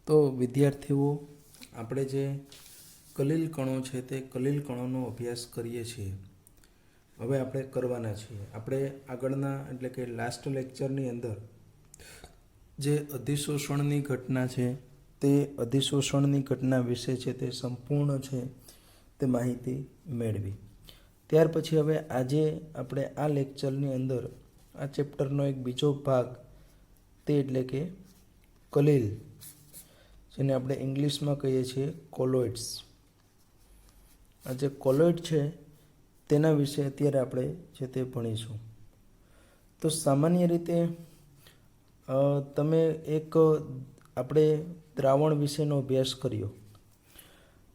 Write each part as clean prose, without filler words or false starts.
તો વિદ્યાર્થીઓ, આપણે જે કલીલ કણો છે તે કલીલ કણોનો અભ્યાસ કરીએ છીએ. હવે આપણે કરવાના છીએ. આપણે આગળના એટલે કે લાસ્ટ લેક્ચરની અંદર જે અધિશોષણની ઘટના છે તે અધિશોષણની ઘટના વિશે છે તે સંપૂર્ણ છે તે માહિતી મેળવી. ત્યાર પછી હવે આજે આપણે આ લેક્ચરની અંદર આ ચેપ્ટરનો એક બીજો ભાગ તે એટલે કે કલીલ, જેને આપણે ઇંગ્લિશમાં કહીએ છીએ કોલોઇડ્સ. આ જે કોલોઇડ છે તેના વિશે અત્યારે આપણે છે તે ભણીશું. તો સામાન્ય રીતે તમે એક આપણે દ્રાવણ વિશેનો અભ્યાસ કર્યો.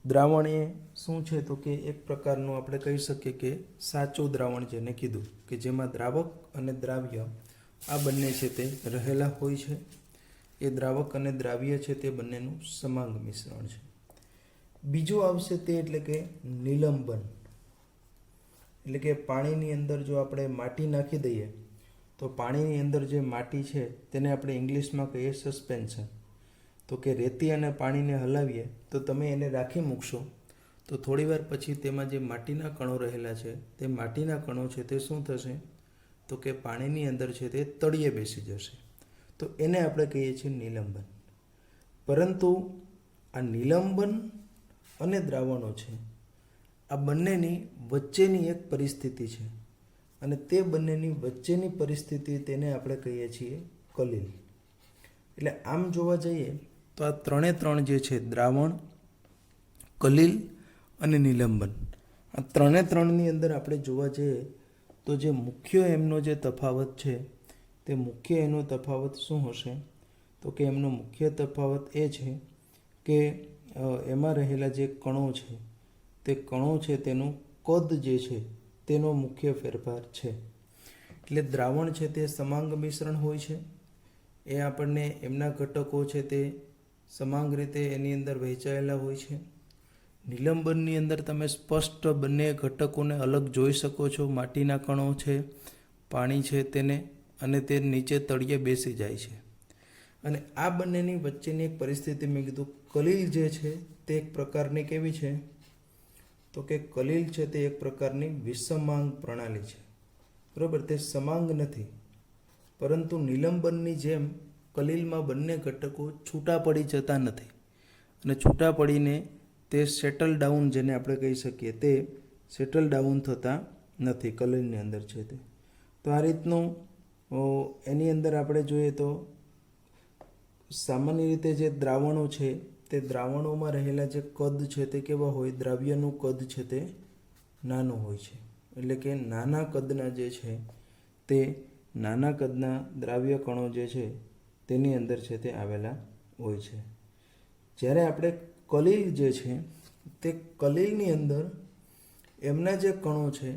દ્રાવણ એ શું છે તો કે એક પ્રકારનું આપણે કહી શકીએ કે સાચું દ્રાવણ જેને કીધું કે જેમાં દ્રાવક અને દ્રાવ્ય આ બંને છે તે રહેલા હોય છે. એ દ્રાવક અને દ્રાવ્ય છે તે બંનેનું સમાંગ મિશ્રણ છે. બીજું આવશે તે એટલે કે નિલંબન, એટલે કે પાણીની અંદર જો આપણે માટી નાખી દઈએ તો પાણીની અંદર જે માટી છે તેને આપણે ઇંગ્લિશમાં કહીએ સસ્પેન્શન. તો કે રેતી અને પાણીને હલાવીએ તો તમે એને રાખી મૂકશો તો થોડીવાર પછી તેમાં જે માટીના કણો રહેલા છે તે માટીના કણો છે તે શું થશે તો કે પાણીની અંદર છે તે તળિયે બેસી જશે. તો એને આપણે કહીએ છીએ નિલંબન. પરંતુ આ નિલંબન અને દ્રાવણો છે આ બંનેની વચ્ચેની એક પરિસ્થિતિ છે અને તે બંનેની વચ્ચેની પરિસ્થિતિ તેને આપણે કહીએ છીએ કલીલ. એટલે આમ જોવા જઈએ તો આ ત્રણ જે છે દ્રાવણ, કલીલ અને નિલંબન, આ ત્રણની અંદર આપણે જોવા જઈએ તો જે મુખ્ય એમનો જે તફાવત છે તે મુખ્ય એનો તફાવત શું હશે તો કે એમનો મુખ્ય તફાવત એ છે કે એમાં રહેલા જે કણો છે તે કણો છે તેનું કદ જે છે તેનો મુખ્ય ફેરફાર છે. એટલે દ્રાવણ છે તે સમાંગ મિશ્રણ હોય છે. એ આપણને એમના ઘટકો છે તે સમાંગ રીતે એની અંદર વહેંચાયેલા હોય છે. નિલંબનની અંદર તમે સ્પષ્ટ બંને ઘટકોને અલગ જોઈ શકો છો. માટીના કણો છે, પાણી છે તેને, અને તે નીચે તળિયે બેસી જાય છે. અને આ બંનેની વચ્ચેની એક પરિસ્થિતિ મેં કીધું કલીલ જે છે તે એક પ્રકારની કેવી છે તો કે કલીલ છે તે એક પ્રકારની વિષમાંગ પ્રણાલી છે. બરાબર, તે સમાંગ નથી. પરંતુ નિલંબનની જેમ કલીલમાં બંને ઘટકો છૂટા પડી જતા નથી અને છૂટા પડીને તે સેટલ ડાઉન જેને આપણે કહી શકીએ તે સેટલ ડાઉન થતા નથી કલીલની અંદર છે તે. તો આ રીતનું એની અંદર આપણે જોઈએ તો સામાન્ય રીતે જે દ્રાવણો છે તે દ્રાવણોમાં રહેલા જે કદ છે તે કેવા હોય, દ્રાવ્યનું કદ છે તે નાનું હોય છે. એટલે કે નાના કદના જે છે તે નાના કદના દ્રાવ્ય કણો જે છે તેની અંદર છે તે આવેલા હોય છે. જ્યારે આપણે કલીલ જે છે તે કલીલની અંદર એમના જે કણો છે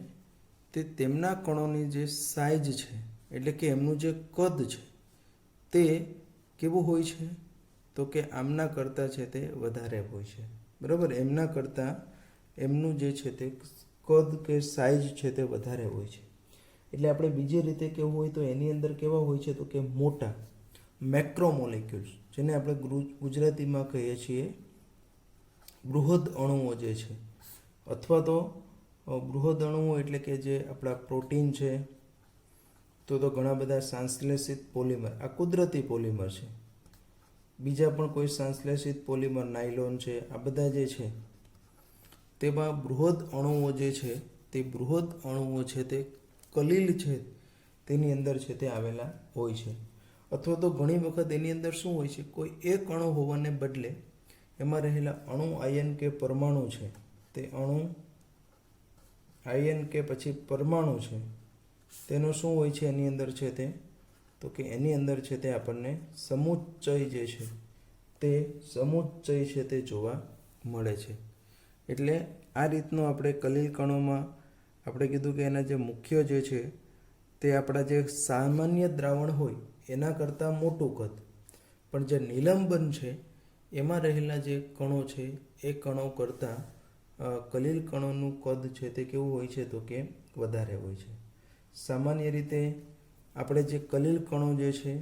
તે તેમના કણોની જે સાઇઝ છે એટલે કે એમનું જે કદ છે તે કેવું હોય છે તો કે આમના કરતાં છે તે વધારે હોય છે. બરાબર, એમના કરતાં એમનું જે છે તે કદ કે સાઇઝ છે તે વધારે હોય છે. એટલે આપણે બીજી રીતે કેવું હોય તો એની અંદર કેવા હોય છે તો કે મોટા મેક્રોમોલિક્યુલ્સ, જેને આપણે ગુજરાતીમાં કહીએ છીએ બૃહદ અણુઓ જે છે, અથવા તો બૃહદ અણુઓ એટલે કે જે આપણા પ્રોટીન છે, તો ઘણા બધા સંશ્લેષિત પોલિમર, આ કુદરતી પોલિમર છે. બીજા પણ કોઈ સંશ્લેષિત પોલિમર નાયલોન છે, આ બધા જે છે તેમાં બૃહદ અણુઓ જે છે તે બૃહદ અણુઓ છે તે કલીલ છે તેની અંદર છે તે આવેલા હોય છે. અથવા તો ઘણી વખત એની અંદર શું હોય છે કોઈ એક અણુ હોવાને બદલે એમાં રહેલા અણુ આયન કે પરમાણુ છે તે અણુ આયન કે પછી પરમાણુ છે તેનો શું હોય છે એની અંદર છે તે તો કે એની અંદર છે તે આપણને સમુચ્ચય જે છે તે સમુચ્ચય છે તે જોવા મળે છે. એટલે આ રીતનું આપણે કલીલ કણોમાં આપણે કીધું કે એના જે મુખ્ય જે છે તે આપણા જે સામાન્ય દ્રાવણ હોય એના કરતાં મોટું કદ, પણ જે નિલંબન છે એમાં રહેલા જે કણો છે એ કણો કરતાં કલીલ કણોનું કદ છે તે કેવું હોય છે તો કે વધારે હોય છે. સામાન્ય રીતે આપણે જે કલીલ કણો જે છે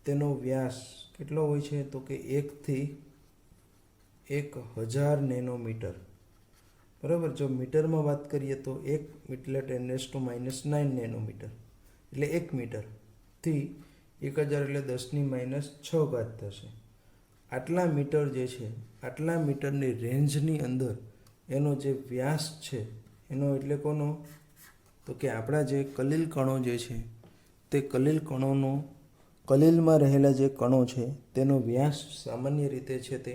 તેનો વ્યાસ કેટલો હોય છે તો કે 1 થી 1000 નેનોમીટર, બરાબર. જો મીટરમાં વાત કરીએ તો 1 એટલે 10⁻⁹ નેનોમીટર એટલે 1 મીટરથી 1000 એટલે 10⁻⁶ થશે. આટલા મીટર જે છે, આટલા મીટરની રેન્જની અંદર એનો જે વ્યાસ છે એનો એટલે કોનો, તો કે આપણા જે કલીલ કણો જે છે તે કલીલ કણોનો, કલીલમાં રહેલા જે કણો છે તેનો વ્યાસ સામાન્ય રીતે છે તે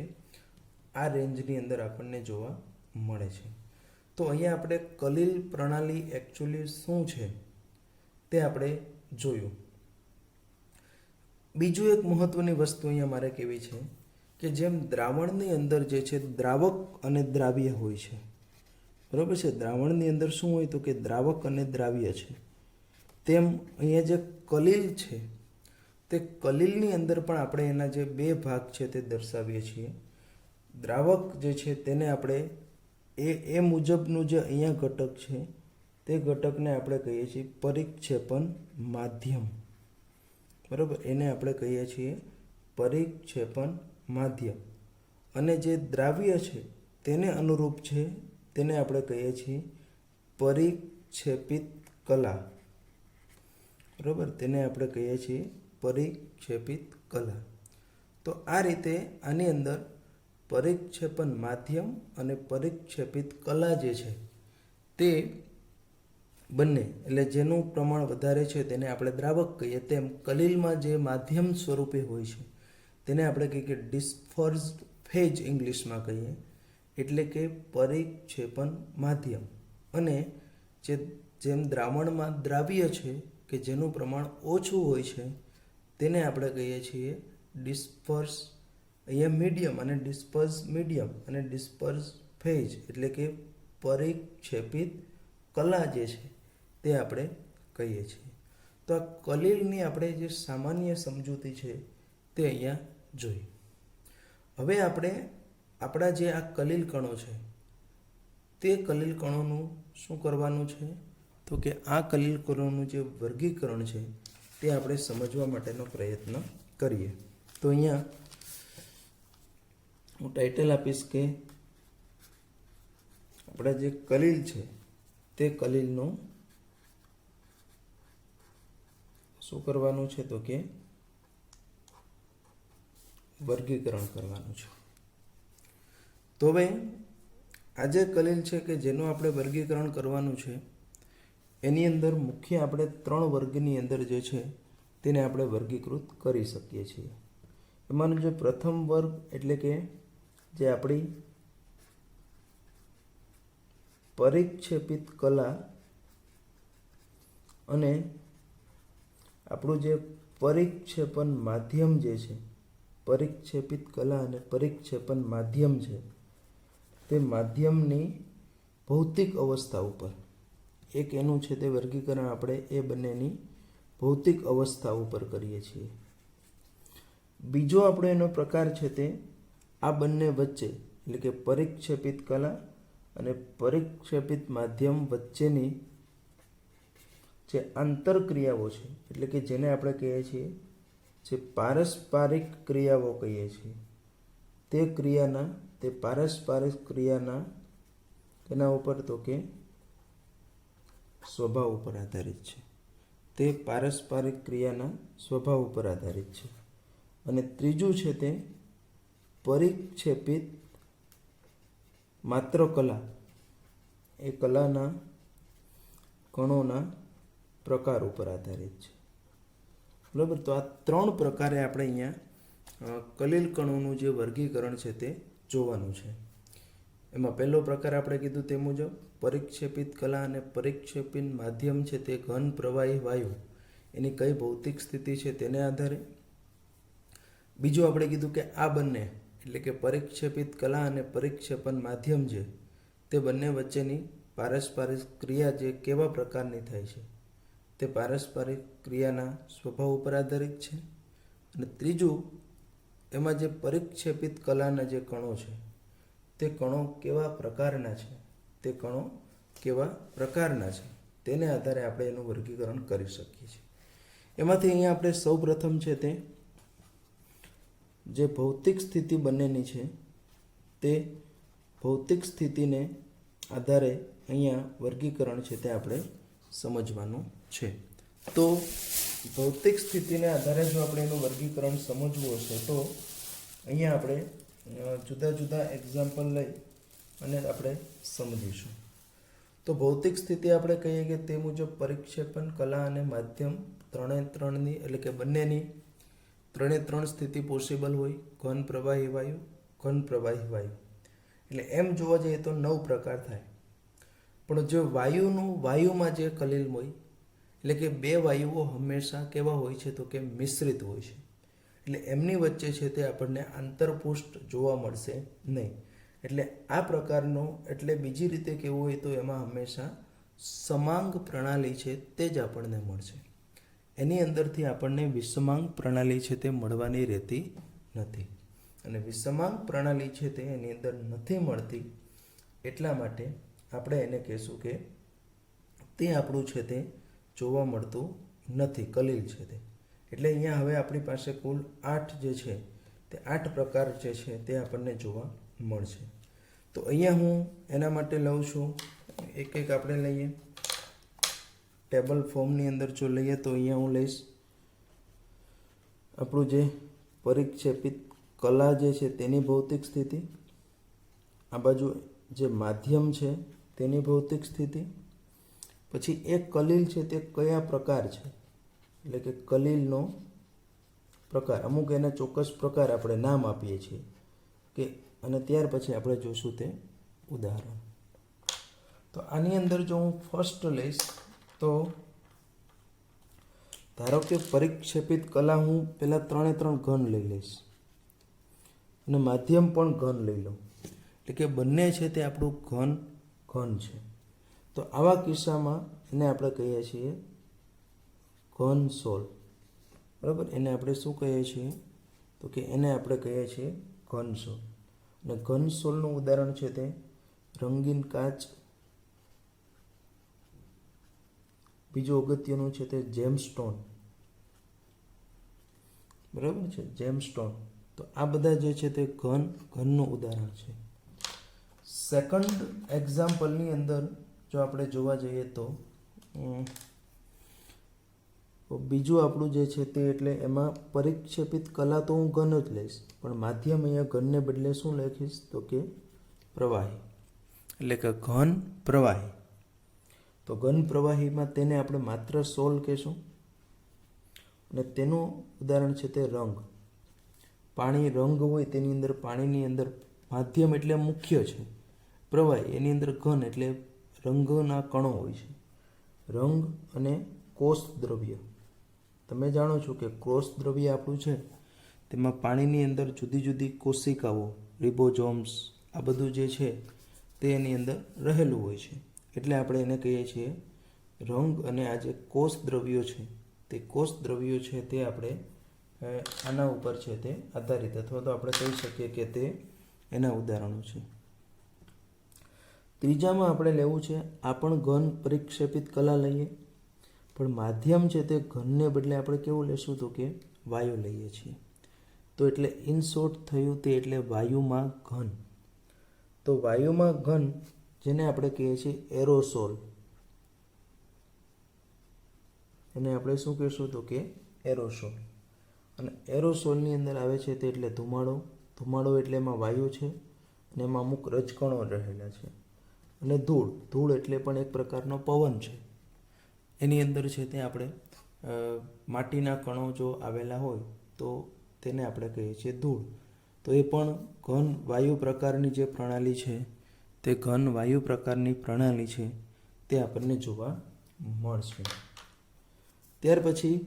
આ રેન્જની અંદર આપણને જોવા મળે છે. તો અહીંયા આપણે કલીલ પ્રણાલી એકચ્યુઅલી શું છે તે આપણે જોયું. બીજું એક મહત્વની વસ્તુ અહીંયા મારે કહેવી છે કે જેમ દ્રાવણની અંદર જે છે દ્રાવક અને દ્રાવ્ય હોય છે, બરાબર છે. દ્રાવણની અંદર શું હોય તો કે દ્રાવક અને દ્રાવ્ય છે. તેમ અહીંયા જે કલીલ છે તે કલીલની અંદર પણ આપણે એના જે બે ભાગ છે તે દર્શાવીએ છીએ. દ્રાવક જે છે તેને આપણે એ મુજબનું જે અહીંયા ઘટક છે તે ઘટકને આપણે કહીએ છીએ પરિક્ષેપણ માધ્યમ, બરાબર. એને આપણે કહીએ છીએ પરિક્ષેપણ માધ્યમ. અને જે દ્રાવ્ય છે તેને અનુરૂપ છે તેને આપણે કહીએ છીએ પરિક્ષેપિત કલા, બરાબર. તેને આપણે કહીએ છીએ પરિક્ષેપિત કલા. તો આ રીતે આની અંદર પરિક્ષેપણ માધ્યમ અને પરિક્ષેપિત કલા જે છે તે બંને, એટલે જેનું પ્રમાણ વધારે છે તેને આપણે દ્રાવક કહીએ, તેમ કલીલમાં જે માધ્યમ સ્વરૂપે હોય છે તેને આપણે કહીએ કે ડિસ્પર્સ્ડ ફેજ ઇંગ્લિશમાં કહીએ, એટલે કે પરિક્ષેપણ માધ્યમ. અને જેમ દ્રાવણમાં દ્રાવ્ય છે કે જેનું પ્રમાણ ઓછું હોય છે તેને આપણે કહીએ છીએ ડિસ્પર્સ અહીંયા મીડિયમ અને ડિસ્પર્સ મીડિયમ અને ડિસ્પર્સ ફેજ, એટલે કે પરિક્ષેપિત કલા જે છે તે આપણે કહીએ છીએ. તો આ કલીલની આપણે જે સામાન્ય સમજૂતી છે તે અહીંયા જોઈ. હવે આપણે આપણા જે આ કલીલ કણો છે તે કલીલ કણોનું શું કરવાનું છે તો કે આ કલીલ કણોનું જે વર્ગીકરણ છે તે આપણે સમજવા માટેનો પ્રયત્ન કરીએ. તો અહીંયા હું ટાઇટલ આપીશ કે આપણા જે કલીલ છે તે કલીલનું શું કરવાનું છે તો કે વર્ગીકરણ કરવાનું છે. તો હવે આ જે કલીલ છે કે જેનું આપણે વર્ગીકરણ કરવાનું છે એની અંદર મુખ્ય આપણે 3 વર્ગની અંદર જે છે તેને આપણે વર્ગીકૃત કરી શકીએ છીએ. એમાંનો જે પ્રથમ વર્ગ એટલે કે જે આપણી પરિક્ષેપિત કલા અને આપણું જે પરિક્ષેપણ માધ્યમ જે છે, પરિક્ષેપિત કલા અને પરિક્ષેપણ માધ્યમ છે તે માધ્યમની ભૌતિક અવસ્થા ઉપર એક એનું છે તે વર્ગીકરણ આપણે એ બંનેની ભૌતિક અવસ્થા ઉપર કરીએ છીએ. બીજો આપણો એનો પ્રકાર છે તે આ બંને વચ્ચે એટલે કે પરિક્ષેપિત કલા અને પરિક્ષેપિત માધ્યમ વચ્ચેની જે આંતરક્રિયાઓ છે એટલે કે જેને આપણે કહીએ છીએ જે પારસ્પરિક ક્રિયાઓ કહીએ છીએ તે ક્રિયાના, તે પારસ્પરિક ક્રિયાના તેના ઉપર તો કે સ્વભાવ ઉપર આધારિત છે. તે પારસ્પરિક ક્રિયાના સ્વભાવ ઉપર આધારિત છે. અને ત્રીજું છે તે પરિક્ષેપિત માત્ર કલા, એ કલાના કણોના પ્રકાર ઉપર આધારિત છે, બરાબર. તો આ 3 પ્રકારે આપણે અહીંયા કલીલ કણોનું જે વર્ગીકરણ છે તે જોવાનું છે. એમાં પહેલો પ્રકાર આપણે કીધું તે મુજબ પરિક્ષેપિત કલા અને પરિક્ષેપિત માધ્યમ છે તે ઘન પ્રવાહી વાયુ એની કઈ ભૌતિક સ્થિતિ છે તેને આધારે. બીજું આપણે કીધું કે આ બંને એટલે કે પરિક્ષેપિત કલા અને પરિક્ષેપણ માધ્યમ છે તે બંને વચ્ચેની પારસ્પરિક ક્રિયા જે કેવા પ્રકારની થાય છે તે પારસ્પરિક ક્રિયાના સ્વભાવ ઉપર આધારિત છે. અને ત્રીજું એમાં જે પરિક્ષેપિત કલાના જે કણો છે તે કણો કેવા પ્રકારના છે, તે કણો કેવા પ્રકારના છે તેને આધારે આપણે એનું વર્ગીકરણ કરી શકીએ છીએ. એમાંથી અહીંયા આપણે સૌ પ્રથમ છે તે જે ભૌતિક સ્થિતિ બંનેની છે તે ભૌતિક સ્થિતિને આધારે અહીંયા વર્ગીકરણ છે તે આપણે સમજવાનું છે. તો ભૌતિક સ્થિતિને આધારે જો આપણે એનું વર્ગીકરણ સમજવું હશે તો અહીંયા આપણે જુદા જુદા એક્ઝામ્પલ લઈ અને આપણે સમજીશું. તો ભૌતિક સ્થિતિ આપણે કહીએ કે તે મુજબ પરિક્ષેપણ કલા અને માધ્યમ ત્રણની એટલે કે બંનેની ત્રણ સ્થિતિ પોસિબલ હોય. ઘન પ્રવાહી વાયુ, ઘન પ્રવાહી વાયુ, એટલે એમ જોવા જઈએ તો 9 પ્રકાર થાય. પણ જો વાયુમાં જે કલિલ હોય એટલે કે બે વાયુઓ હંમેશા કેવા હોય છે તો કે મિશ્રિત હોય છે. એટલે એમની વચ્ચે છે તે આપણને આંતરપૃષ્ઠ જોવા મળશે નહીં. એટલે આ પ્રકારનો એટલે બીજી રીતે કેવું હોય તો એમાં હંમેશા સમાંગ પ્રણાલી છે તે જ આપણને મળશે. એની અંદરથી આપણને વિષમાંગ પ્રણાલી છે તે મળવાની રહેતી નથી. અને વિષમાંગ પ્રણાલી છે તે એની અંદર નથી મળતી એટલા માટે આપણે એને કહેશું કે તે આપણું છે તે જોવા મળતું નથી, કલિલ છે તે. એટલે અહીંયા હવે આપણી પાસે કુલ 8 જે છે તે 8 પ્રકાર જે છે તે આપણને જોવા મળશે. તો અહીંયા હું એના માટે લઉં છું, એક એક આપણે લઈએ. ટેબલ ફોર્મની અંદર જો લઈએ તો અહીંયા હું લઈશ આપણું જે પરિક્ષેપિત કલા જે છે તેની ભૌતિક સ્થિતિ, આ બાજુ જે માધ્યમ છે તેની ભૌતિક સ્થિતિ, પછી એક કલિલ છે તે કયા પ્રકાર છે એટલે કે કલિલનો પ્રકાર, અમુક એને ચોક્કસ પ્રકાર આપણે નામ આપીએ છીએ કે, અને ત્યાર પછી આપણે જોઈશું તે ઉદાહરણ. તો આની અંદર જો હું ફર્સ્ટ લઈશ તો ધારો કે પરિક્ષેપિત કલા હું પહેલાં 3 ઘન લઈ લઈશ અને માધ્યમ પણ ઘન લઈ લઉં, એટલે કે બંને છે તે આપણું ઘન છે. તો આવા કિસ્સામાં એને આપણે કહીએ છીએ ઘન સોલ. બરાબર, એને આપણે શું કહીએ છીએ તો કે એને આપણે કહીએ છીએ ઘન સોલ. અને ઘન સોલનું ઉદાહરણ છે તે રંગીન કાચ, બીજું અગત્યનું છે તે જેમસ્ટોન. બરાબર છે, જેમસ્ટોન. તો આ બધા જે છે તે ઘનનું ઉદાહરણ છે. સેકન્ડ એક્ઝામ્પલની અંદર જો આપણે જોવા જઈએ તો બીજું આપણું જે છે તે એટલે એમાં પરિક્ષેપિત કલા તો હું ઘન જ લઈશ, પણ માધ્યમ અહીંયા ઘનને બદલે શું લખીશ તો કે પ્રવાહી, એટલે કે ઘન પ્રવાહી. તો ઘન પ્રવાહીમાં તેને આપણે માત્ર સોલ કહેશું અને તેનું ઉદાહરણ છે તે રંગ. પાણી રંગ હોય તેની અંદર, પાણીની અંદર માધ્યમ એટલે મુખ્ય છે, પ્રવાહી એની અંદર ઘન એટલે રંગના કણો હોય છે. રંગ અને કોષ દ્રવ્ય, તમે જાણો છો કે કોષ દ્રવ્ય આપણું છે તેમાં પાણીની અંદર જુદી જુદી કોશિકાઓ, રિબોઝોમ્સ, આ બધું જે છે તે એની અંદર રહેલું હોય છે. એટલે આપણે એને કહીએ છીએ રંગ. અને આ જે કોષ દ્રવ્યો છે તે કોષ દ્રવ્યો છે તે આપણે આના ઉપર છે તે આધારિત, અથવા તો આપણે કહી શકીએ કે તે એના ઉદાહરણો છે. ત્રીજામાં આપણે લેવું છે, આ પણ ઘન પરિક્ષેપિત કલા લઈએ, પણ માધ્યમ છે તે ઘનને બદલે આપણે કેવું લેશું તો કે વાયુ લઈએ છીએ. તો એટલે ઇન શોર્ટ થયું તે એટલે વાયુમાં ઘન. તો વાયુમાં ઘન જેને આપણે કહીએ છીએ એરોસોલ, એને આપણે શું કહીશું તો કે એરોસોલ. અને એરોસોલની અંદર આવે છે તે એટલે ધુમાડો એટલે એમાં વાયુ છે અને એમાં અમુક રજકણો રહેલા છે. અને ધૂળ એટલે પણ એક પ્રકારનો પવન છે. એની અંદર છે તે આપણે માટીના કણો જો આવેલા હોય તો તેને આપણે કહીએ છીએ ધૂળ. તો એ પણ ઘન વાયુ પ્રકારની જે પ્રણાલી છે તે ઘન વાયુ પ્રકારની પ્રણાલી છે તે આપણને જોવા મળશે. ત્યાર પછી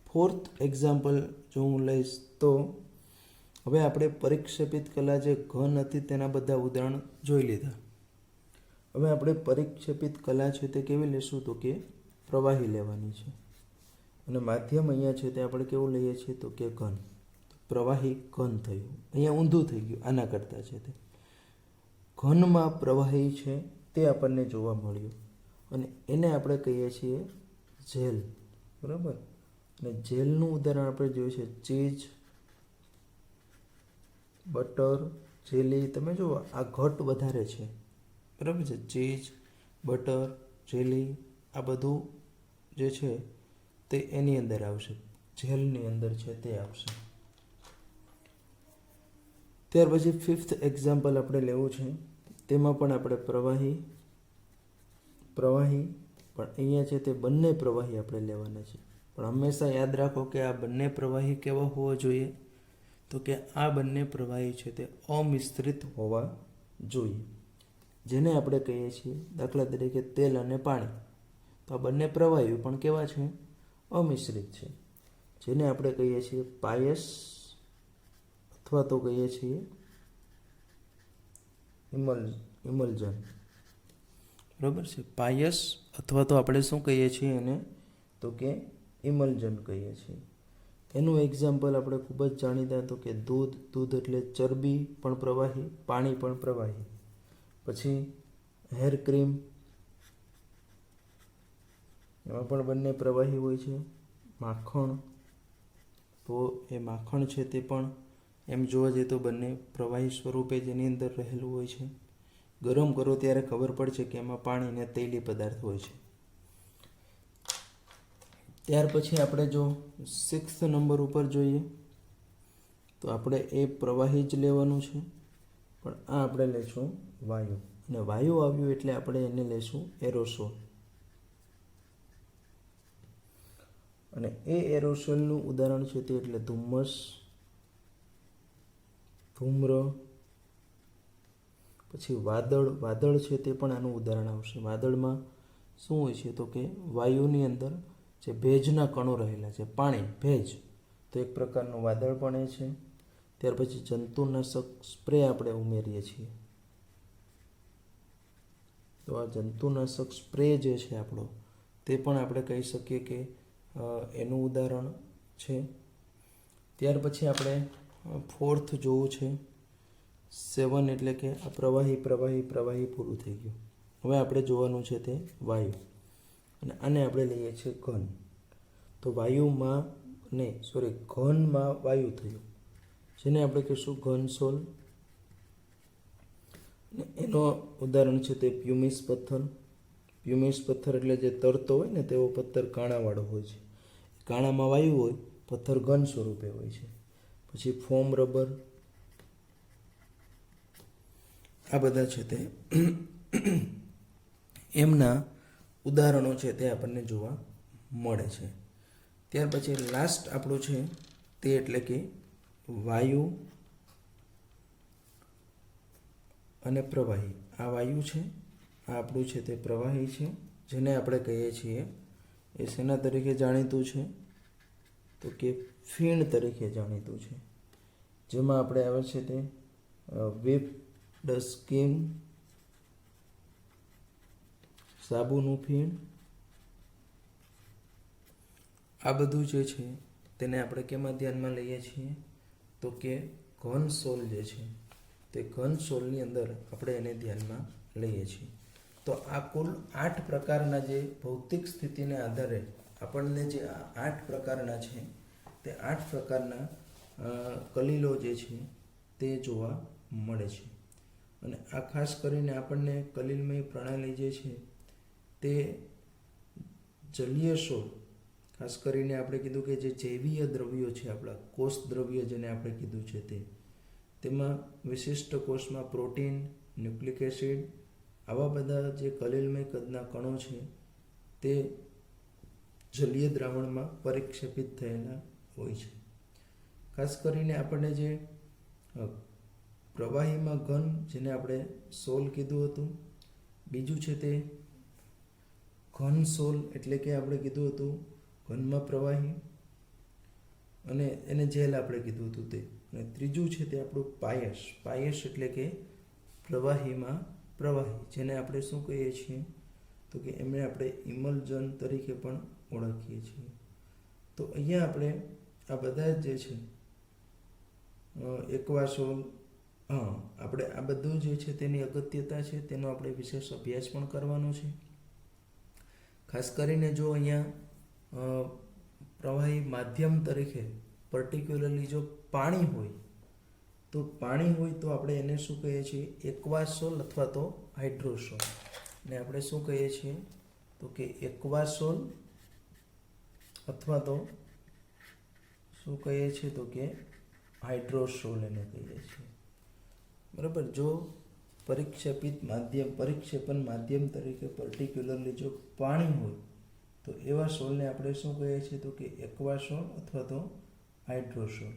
ફોર્થ એક્ઝામ્પલ જો હું લઈશ તો હવે આપણે પરિક્ષેપિત કલા જે ઘન હતી તેના બધા ઉદાહરણ જોઈ લીધા. હવે આપણે પરિક્ષેપિત કલા છે તે કેવી લેશું તો કે પ્રવાહી લેવાની છે. અને માધ્યમ અહીંયા છે તે આપણે કેવું લઈએ છીએ તો કે ઘન. પ્રવાહી ઘન થયું, અહીંયા ઊંધું થઈ ગયું આના કરતાં છે તે. ઘનમાં પ્રવાહી છે તે આપણને જોવા મળ્યું અને એને આપણે કહીએ છીએ જેલ. બરાબર, અને જેલનું ઉદાહરણ આપણે જોયું છે ચીઝ, બટર, જેલી, તમે જુઓ આ ઘટ વધારે છે, બરાબર છે. ચીઝ, બટર, જેલી આ બધું જે છે તે એની અંદર આવશે, જેલની અંદર છે તે આવશે. ત્યાર પછી 5th એક્ઝામ્પલ આપણે લેવું છે. તેમાં પણ આપણે પ્રવાહી પણ અહીંયા છે તે બંને પ્રવાહી આપણે લેવાના છે. પણ હંમેશા યાદ રાખો કે આ બંને પ્રવાહી કેવા હોવા જોઈએ, તો કે આ બંને પ્રવાહી છે તે અમિશ્રિત હોવા જોઈએ, જેને આપણે કહીએ છીએ દાખલા તરીકે તેલ અને પાણી. તો આ બંને પ્રવાહીઓ પણ કેવા છે? અમિશ્રિત છે, જેને આપણે કહીએ છીએ પાયસ અથવા તો કહીએ છીએ ઇમલ્જન. બરાબર છે. પાયસ અથવા તો આપણે શું કહીએ છીએ એને? તો કે ઇમલ્જન કહીએ છીએ. એનું એક્ઝામ્પલ આપણે ખૂબ જ જાણીતા, તો કે દૂધ એટલે ચરબી પણ પ્રવાહી, પાણી પણ પ્રવાહી. પછી હેર ક્રીમ, એમાં પણ બંને પ્રવાહી હોય છે. માખણ, તો એ માખણ છે તે પણ એમ જોવા જઈએ તો બંને પ્રવાહી સ્વરૂપે જેની અંદર રહેલું હોય છે. ગરમ કરો ત્યારે ખબર પડશે કે એમાં પાણી અને તૈલી પદાર્થ હોય છે. ત્યાર પછી આપણે જો 6th નંબર ઉપર જોઈએ તો આપણે એ પ્રવાહી જ લેવાનું છે, પણ આ આપણે લેશું વાયુ. અને વાયુ આવ્યું એટલે આપણે એને લેશું એરોસોલ. અને એ એરોસોલનું ઉદાહરણ છે તે એટલે ધુમ્મસ, ધૂમ્ર, પછી વાદળ છે તે પણ આનું ઉદાહરણ આવશે. વાદળમાં શું હોય છે? તો કે વાયુની અંદર જે ભેજના કણો રહેલા છે, પાણી, ભેજ, તો એક પ્રકારનું વાદળ પણ એ છે. ત્યાર પછી જંતુનાશક સ્પ્રે આપણે ઉમેરીએ છીએ, તો આ જંતુનાશક સ્પ્રે જે છે આપણો, તે પણ આપણે કહી શકીએ કે એનું ઉદાહરણ છે. ત્યાર પછી આપણે 4th જોવું છે. 7 એટલે કે આ પ્રવાહી પૂરું થઈ ગયું. હવે આપણે જોવાનું છે તે વાયુ, અને આને આપણે લઈએ છીએ ઘન. તો ઘનમાં વાયુ થયું, જેને આપણે કહીશું ઘનસોલ. એનો ઉદાહરણ છે તે પ્યુમિસ પથ્થર. પ્યુમિસ પથ્થર એટલે જે તરતો હોય ને તેવો પથ્થર કાણાવાળો હોય છે. કાણામાં વાયુ હોય, પથ્થર ઘન સ્વરૂપે હોય છે. પછી ફોમ રબર, આ બધા છે તે એમના ઉદાહરણો છે તે આપણને જોવા મળે છે. ત્યાર પછી લાસ્ટ આપણું છે તે એટલે કે વાયુ અને પ્રવાહી. આ વાયુ છે, આ આપણું છે તે પ્રવાહી છે, જેને આપણે કહીએ છીએ એ શેના તરીકે જાણીતું છે? તો કે ફીણ તરીકે જાણીતું છે. જેમાં આપણે આવે છે તે whipped સ્કીમ, સાબુનું ફીણ, આ બધું જે છે તેને આપણે કેમાં ધ્યાનમાં લઈએ છીએ? તો કે ઘન સોલ જે છે તે ઘન સોલની અંદર આપણે એને ધ્યાનમાં લઈએ છીએ. તો આ કુલ 8 પ્રકારના જે ભૌતિક સ્થિતિને આધારે આપણને જે 8 પ્રકારના છે તે 8 પ્રકારના કલીલો જે છે તે જોવા મળે છે. અને આ ખાસ કરીને આપણને કલીલમય પ્રણાલી જે છે તે જલીય સોલ, ખાસ કરીને આપણે કીધું કે જે જૈવીય દ્રવ્યો છે, આપણા કોષ દ્રવ્ય જેને આપણે કીધું છે તેમાં વિશિષ્ટ કોષમાં પ્રોટીન, ન્યુક્લિક એસિડ, આવા બધા જે કલીલમય કદના કણો છે તે જલીય દ્રાવણમાં પરિક્ષેપિત થયેલા હોય છે. ખાસ કરીને આપણને જે પ્રવાહીમાં ઘન, જેને આપણે સોલ કીધું હતું, બીજું છે તે ઘન સોલ એટલે કે આપણે કીધું હતું ઘનમાં પ્રવાહી, અને એને જેલ આપણે કીધું હતું તે. અને ત્રીજું છે તે આપણું પાયસ એટલે કે પ્રવાહીમાં પ્રવાહી, જેને આપણે શું કહીએ છીએ? તો કે એમને આપણે ઇમલ્જન તરીકે પણ ઓળખીએ છીએ. તો અહીંયા આપણે આ બધા જે છે એક્વાસોલ, આપણે આ બધું જે છે તેની અગત્યતા છે, તેનો આપણે વિશેષ અભ્યાસ પણ કરવાનો છે. ખાસ કરીને જો અહીંયા પ્રવાહી માધ્યમ તરીકે પર્ટિક્યુલરલી જો પાણી હોય તો પાણી હોય તો આપણે એને શું કહીએ છીએ? એક્વા સોલ અથવા તો હાઇડ્રોસોલ. ને આપણે શું કહીએ છીએ? તો કે એક્વા સોલ અથવા તો શું કહીએ છીએ? તો કે હાઇડ્રોસોલ એને કહીએ છીએ. બરાબર. જો પરિક્ષેપણ માધ્યમ તરીકે પર્ટિક્યુલરલી જો પાણી હોય તો એવા સોલને આપણે શું કહીએ છીએ? તો કે એક્વા સોલ અથવા તો હાઇડ્રોસોલ.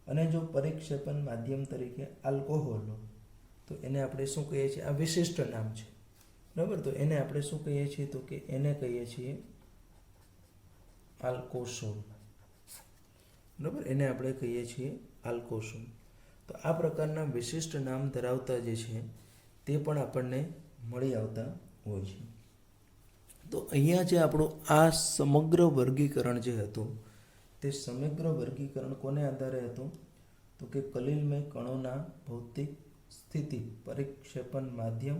અને જો પરિક્ષેપણ માધ્યમ તરીકે આલ્કોહોલ હોય તો એને આપણે શું કહીએ છીએ? આ વિશિષ્ટ નામ છે. બરાબર. તો એને આપણે શું કહીએ છીએ? તો કે એને કહીએ છીએ આલ્કોસોલ. બરાબર. એને આપણે કહીએ છીએ આલ્કોસોલ. તો આ પ્રકારના વિશિષ્ટ નામ ધરાવતા જે છે તે પણ આપણને મળી આવતા હોય છે. તો અહીંયા જે આપણું આ સમગ્ર વર્ગીકરણ જે હતું તે સમગ્ર વર્ગીકરણ કોને આધારે હતું? તો કે કલિલમય કણોના ભૌતિક સ્થિતિ, પરિક્ષેપણ માધ્યમ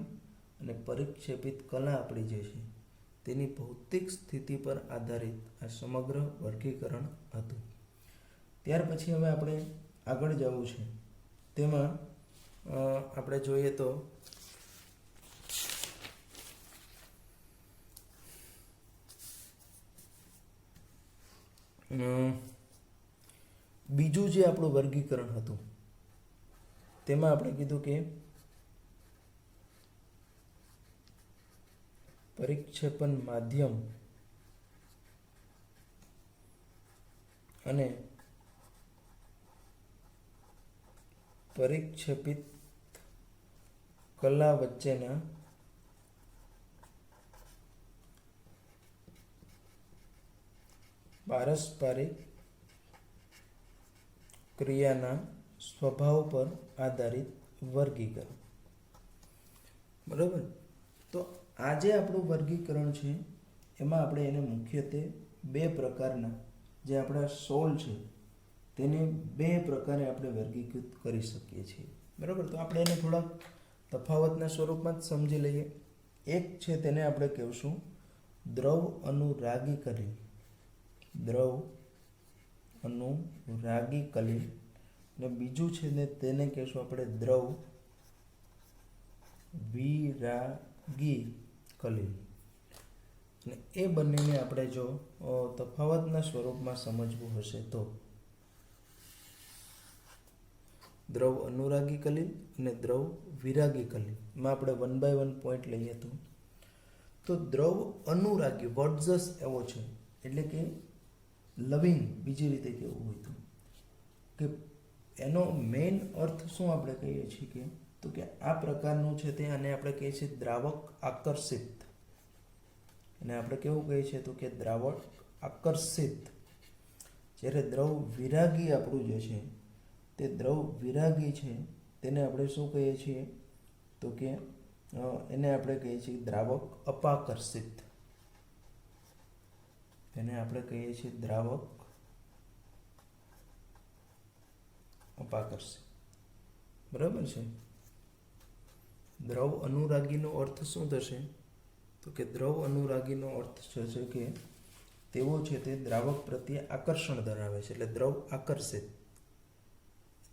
અને પરિક્ષેપિત કલા આપણી જે છે તેની ભૌતિક સ્થિતિ પર આધારિત આ સમગ્ર વર્ગીકરણ હતું. ત્યાર પછી હવે આપણે આગળ જવું છે. તેમાં આપણે જોઈએ તો બીજું જે આપણું વર્ગીકરણ હતું તેમાં આપણે કીધું કે પરિક્ષેપણ માધ્યમ અને પરિક્ષેપિત કલા વચ્ચેના પારસ્પરિક ક્રિયાના સ્વભાવ પર આધારિત વર્ગીકરણ. બરાબર. તો આ જે આપણું વર્ગીકરણ છે એમાં આપણે એને મુખ્યત્વે બે પ્રકારના જે આપણા સોલ છે તેને બે પ્રકારે આપણે વર્ગીકૃત કરી શકીએ છીએ. બરાબર. તો આપણે એને થોડાક તફાવતના સ્વરૂપમાં જ સમજી લઈએ. એક છે તેને આપણે કહીશું દ્રવ અનુરાગી કલિલ. દ્રવ અનુરાગી કલિલ. અને બીજું છે ને તેને કહીશું આપણે દ્રવ વિરાગી કલિલ. અને એ બંનેને આપણે જો તફાવતના સ્વરૂપમાં સમજવું હશે તો દ્રવ અનુરાગી કલિલ અને દ્રવ વિરાગી કલિલમાં આપણે 1 by 1 પોઈન્ટ લઈએ તો દ્રવ અનુરાગી વર્ડ જ એવો છે, એટલે કે લવિંગ, બીજી રીતે કેવું હોય તો કે એનો મેઇન અર્થ શું આપણે કહીએ છીએ કે આ પ્રકારનું છે તે આને આપણે કહીએ છીએ દ્રાવક આકર્ષિત. અને આપણે કેવું કહીએ છીએ તો કે દ્રાવક આકર્ષિત. જ્યારે દ્રવ વિરાગી આપણું જે છે તે દ્રવ વિરાગી છે તેને આપણે શું કહીએ છીએ તો કે એને આપણે કહીએ છીએ દ્રાવક અપાકર્ષિત. તેને આપણે કહીએ છીએ દ્રાવક અપાકર્ષિત. બરાબર છે. દ્રવ અનુરાગીનો અર્થ શું થશે તો કે દ્રવ અનુરાગીનો અર્થ થશે કે તેઓ છે તે દ્રાવક પ્રત્યે આકર્ષણ ધરાવે છે, એટલે દ્રવ આકર્ષિત.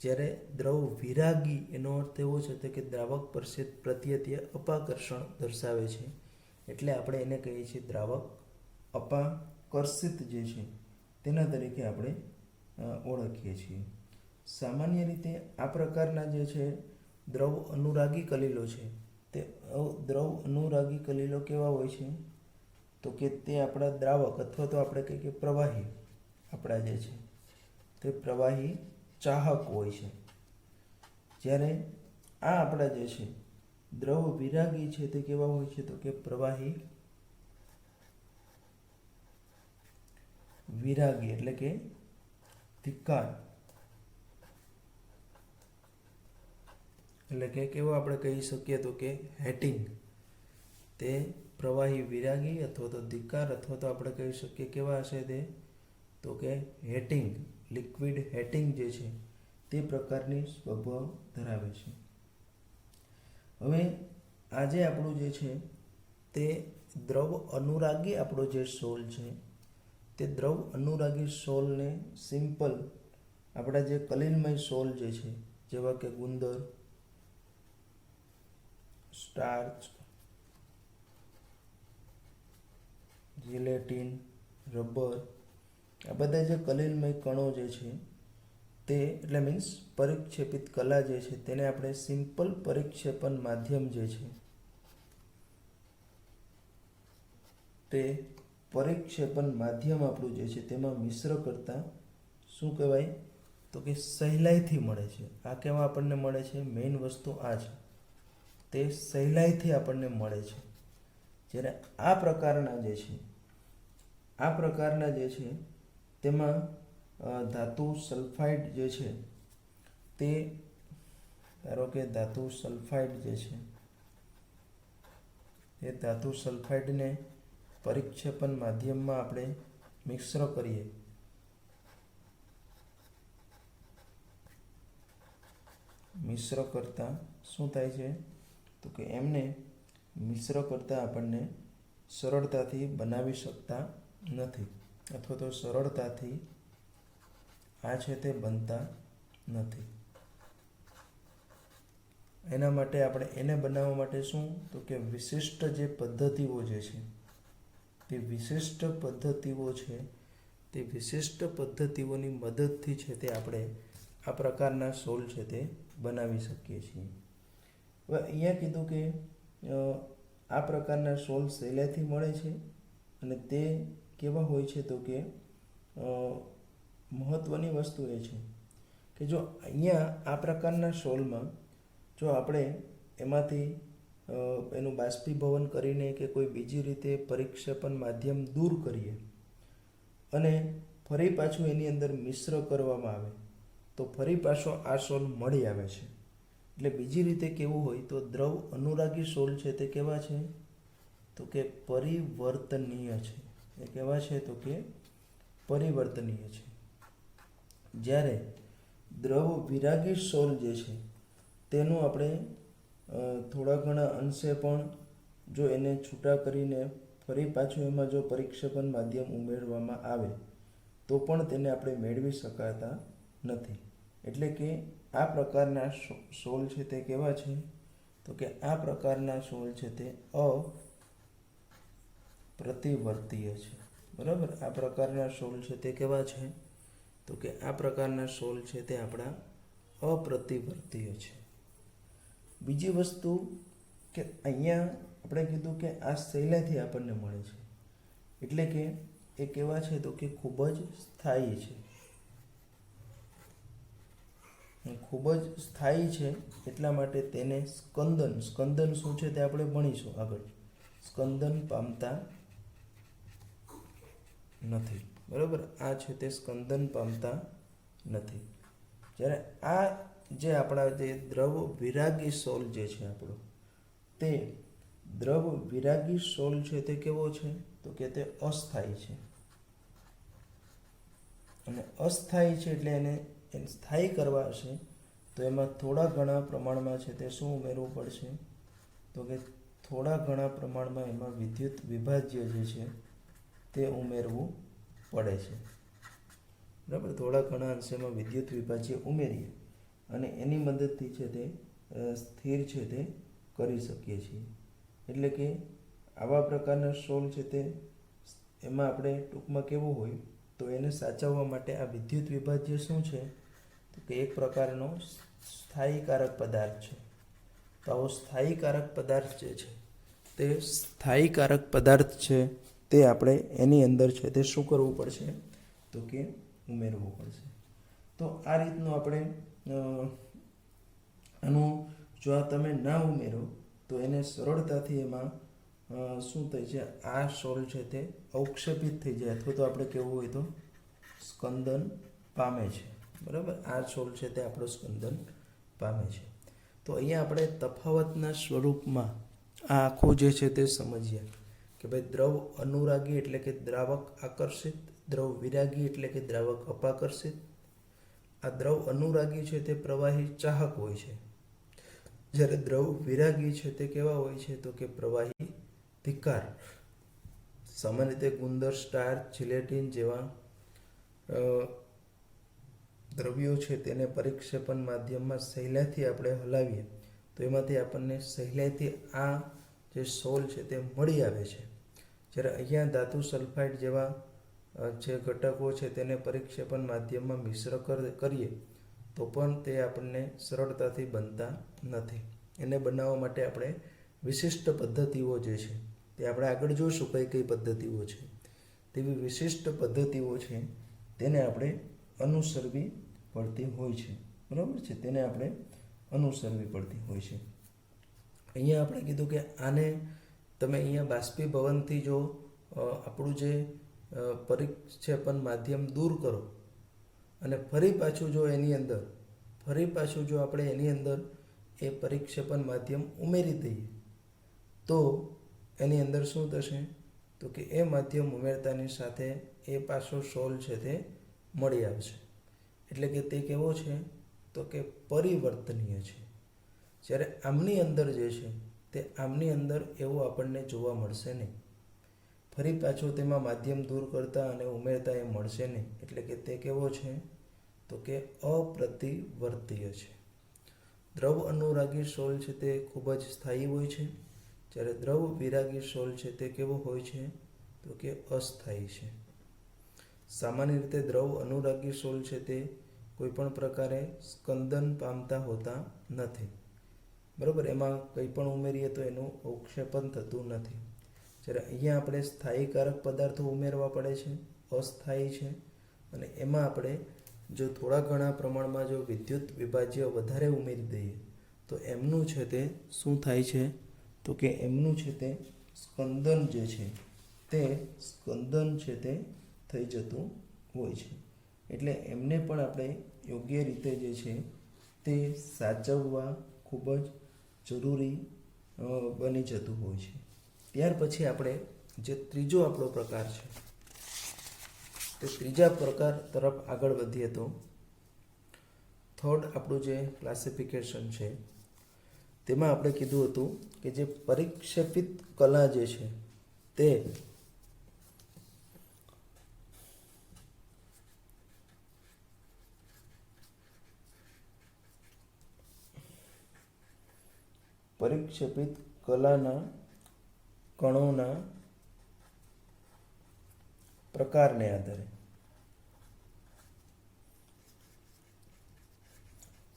જ્યારે દ્રવ વિરાગી એનો અર્થ એવો છે કે દ્રાવક પ્રત્યે તે અપાકર્ષણ દર્શાવે છે, એટલે આપણે એને કહીએ છીએ દ્રાવક અપાકર્ષિત જે છે તેના તરીકે આપણે ઓળખીએ છીએ. સામાન્ય રીતે આ પ્રકારના જે છે દ્રવ અનુરાગી કલિલો છે તે દ્રવ અનુરાગી કલિલો કેવા હોય છે તો કે તે આપણા દ્રાવક અથવા તો આપણે કહીએ કે પ્રવાહી આપણા જે છે તે પ્રવાહી ચાહક હોય છે. જ્યારે આ આપણા જે છે દ્રવ વિરાગી છે તે કેવા હોય છે તો કે પ્રવાહી વિરાગી, એટલે કે ધિક્કાર, એટલે કે કેવો આપણે કહી શકીએ તો કે હેટિંગ. તે પ્રવાહી વિરાગી અથવા તો ધિક્કાર અથવા તો આપણે કહી શકીએ કેવા હશે તે તો કે હેટિંગ, લિક્વિડ હેટિંગ જે છે તે પ્રકારની સ્વભાવ ધરાવે છે. હવે આજે આપણું જે છે તે દ્રવ અનુરાગી આપણો જે સોલ છે તે દ્રવ અનુરાગી સોલને સિમ્પલ આપણા જે કલિલમય સોલ જે છે જેવા કે ગુંદર, સ્ટાર્ચ, જીલેટિન, રબર, આ બધા જે કલિલમય કણો જે છે તે એટલે મીન્સ પરિક્ષેપિત કલા જે છે તેને આપણે સિમ્પલ પરિક્ષેપણ માધ્યમ જે છે તે પરિક્ષેપણ માધ્યમ આપણું જે છે તેમાં મિશ્ર કરતા શું કહેવાય તો કે સહેલાઈથી મળે છે. આ કેવા આપણને મળે છે? મેઇન વસ્તુ આ છે, તે સહેલાઈથી આપણને મળે છે. જ્યારે આ પ્રકારના જે છે તેમાં ધાતુ સલ્ફાઇડ જે છે તે, ધારો કે ધાતુ સલ્ફાઇડ જે છે તે ધાતુ સલ્ફાઇડને પરિક્ષેપણ માધ્યમમાં આપણે મિશ્ર કરીએ મિશ્ર કરતા શું થાય છે તો કે એમને મિશ્ર કરતા આપણને સરળતાથી બનાવી શકતા નથી, અથવા તો સરળતાથી આ છે તે બનતા નથી. એના માટે આપણે એને બનાવવા માટે શું તો કે વિશિષ્ટ જે પદ્ધતિઓ જે છે તે વિશિષ્ટ પદ્ધતિઓની મદદથી છે તે આપણે આ પ્રકારના સોલ છે તે બનાવી શકીએ છીએ. હવે અહીંયા કીધું કે આ પ્રકારના સોલ સહેલાઈથી મળે છે અને તે કેવા હોય છે તો કે મહત્ત્વની વસ્તુ એ છે કે જો અહીંયા આ પ્રકારના સોલમાં જો આપણે એમાંથી એનું બાષ્પીભવન કરીને કે કોઈ બીજી રીતે પરિક્ષેપણ માધ્યમ દૂર કરીએ અને ફરી પાછું એની અંદર મિશ્ર કરવામાં આવે તો ફરી પાછો આ સોલ મળી આવે છે. એટલે બીજી રીતે કેવું હોય તો દ્રવ અનુરાગી સોલ છે તે કેવા છે તો કે પરિવર્તનીય છે. એ કેવા છે તો કે પરિવર્તનીય છે. જ્યારે દ્રવ વિરાગી સોલ જે છે તેનું આપણે થોડા ઘણા અંશે પણ જો એને છૂટા કરીને ફરી પાછું એમાં જો પરિક્ષેપણ માધ્યમ ઉમેરવામાં આવે તો પણ તેને આપણે મેળવી શકાતા નથી. એટલે કે આ પ્રકારના સોલ છે તે કેવા છે તો કે આ પ્રકારના સોલ છે તે અપ્રતિવર્તીય છે. બરાબર, આ પ્રકારના સોલ છે તે કેવા છે તો કે આ પ્રકારના સોલ છે તે આપણા અપ્રતિવર્તીય છે. બીજી વસ્તુ કે અહીંયા આપણે કીધું કે આ સહેલાઈથી આપણને મળે છે, એટલે કે એ કેવા છે તો કે ખૂબ જ સ્થાયી છે. ખૂબ જ સ્થાયી છે એટલા માટે તેને સ્કંદન શું છે તે આપણે ભણીશું આગળ. સ્કંદન પામતા નથી. બરાબર, આ છે તે સ્કંદન પામતા નથી. જ્યારે આ જે આપણા જે દ્રવ વિરાગી સોલ જે છે આપણો, તે દ્રવ વિરાગી સોલ છે તે કેવો છે તો કે તે અસ્થાયી છે. અને અસ્થાયી છે એટલે એને સ્થાયી કરવા હશે તો એમાં થોડા ઘણા પ્રમાણમાં છે તે શું ઉમેરવું પડશે તો કે થોડા ઘણા પ્રમાણમાં એમાં વિદ્યુત વિભાજ્ય જે છે તે ઉમેરવું પડે છે. બરાબર, થોડા ઘણા અંશેમાં વિદ્યુત વિભાજ્ય ઉમેરીએ અને એની મદદથી છે તે સ્થિર છે તે કરી શકીએ છીએ. એટલે કે આવા પ્રકારના સોલ છે તે એમાં આપણે ટૂંકમાં કેવું હોય તો એને સાચવવા માટે આ વિદ્યુત વિભાજ્ય શું છે તો કે એક પ્રકારનો સ્થાયીકારક પદાર્થ છે. તો આવો સ્થાયીકારક પદાર્થ જે છે તે સ્થાયીકારક પદાર્થ છે તે આપણે એની અંદર છે તે શું કરવું પડશે તો કે ઉમેરવું પડશે. તો આ રીતનું આપણે આનું જો આ તમે ના ઉમેરો તો એને સરળતાથી એમાં શું થાય છે, આ સોલ છે તે અવક્ષેપિત થઈ જાય અથવા તો આપણે કહેવું હોય તો સ્કંદન પામે છે. બરાબર, આ સોલ છે તે આપણો સ્કંદન પામે છે. તો અહીંયા આપણે તફાવતના સ્વરૂપમાં આ આખું જે છે તે સમજીએ કે ભાઈ દ્રવ અનુરાગી એટલે કે દ્રાવક આકર્ષિત, દ્રવ વિરાગી એટલે કે દ્રાવક અપાકર્ષિત. આ દ્રવ અનુરાગી છે તે પ્રવાહી ચાહક હોય છે, જ્યારે દ્રવ વિરાગી છે તે કેવા હોય છે તો કે પ્રવાહી ધિક્કાર. સામાન્ય રીતે ગુંદર, સ્ટાર્ચ, જીલેટિન જેવા દ્રવ્યો છે તેને પરિક્ષેપણ માધ્યમમાં સહેલાઈથી આપણે હલાવીએ તો એમાંથી આપણને સહેલાઈથી આ જે સોલ છે તે મળી આવે છે. જ્યારે અહીંયા ધાતુ સલ્ફાઇડ જેવા જે ઘટકો છે તેને પરિક્ષેપણ માધ્યમમાં મિશ્ર કરીએ તો પણ તે આપણને સરળતાથી બનતા નથી. એને બનાવવા માટે આપણે વિશિષ્ટ પદ્ધતિઓ જે છે તે આપણે આગળ જોઈશું કઈ કઈ પદ્ધતિઓ છે. તેવી વિશિષ્ટ પદ્ધતિઓ છે તેને આપણે અનુસરવી પડતી હોય છે. બરાબર છે, તેને આપણે અનુસરવી પડતી હોય છે. અહીંયા આપણે કીધું કે આને તમે અહીંયા બાષ્પીભવનથી જો આપણું જે પરિક્ષેપણ માધ્યમ દૂર કરો અને ફરી પાછું જો આપણે એની અંદર એ પરિક્ષેપણ માધ્યમ ઉમેરી દઈએ તો એની અંદર શું થશે તો કે એ માધ્યમ ઉમેરતાની સાથે એ પાછો સોલ છે તે મળી આવશે. એટલે કે તે કેવો છે તો કે પરિવર્તનીય છે. જ્યારે આમની અંદર જે છે તે આમની અંદર એવું આપણને જોવા મળશે નહીં. ફરી પાછો તેમાં માધ્યમ દૂર કરતા અને ઉમેરતા એ મળશે નહીં. એટલે કે તે કેવો છે તો કે અપ્રતિવર્તીય છે. દ્રવ અનુરાગી સોલ છે તે ખૂબ જ સ્થાયી હોય છે, જ્યારે દ્રવ વિરાગી સોલ છે તે કેવો હોય છે તો કે અસ્થાયી છે. સામાન્ય રીતે દ્રવ અનુરાગી સોલ છે તે કોઈ પણ પ્રકારે સ્કંદન પામતા હોતા નથી. બરાબર, એમાં કંઈ પણ ઉમેરીએ તો એનું અવક્ષેપણ થતું નથી. જ્યારે અહીંયા આપણે સ્થાયીકારક પદાર્થો ઉમેરવા પડે છે, અસ્થાયી છે, અને એમાં આપણે જો થોડા ઘણા પ્રમાણમાં જો વિદ્યુત વિભાજ્ય વધારે ઉમેરી દઈએ તો એમનું છે તે શું થાય છે તો કે એમનું છે તે સ્કંદન જે છે તે સ્કંદન છે તે થઈ જતું હોય છે. એટલે એમને પણ આપણે યોગ્ય રીતે જે છે તે સાચવવા ખૂબ જ જરૂરી બની જતું હોય છે. ત્યાર પછી આપણે જે ત્રીજો આપણો પ્રકાર છે તે ત્રીજા પ્રકાર તરફ આગળ વધીએ તો થર્ડ આપણું જે ક્લાસિફિકેશન છે તેમાં આપણે કીધું હતું કે જે પરિક્ષેપિત કલા જે છે તે પરિક્ષેપિત કલાના કણોના પ્રકારને આધારે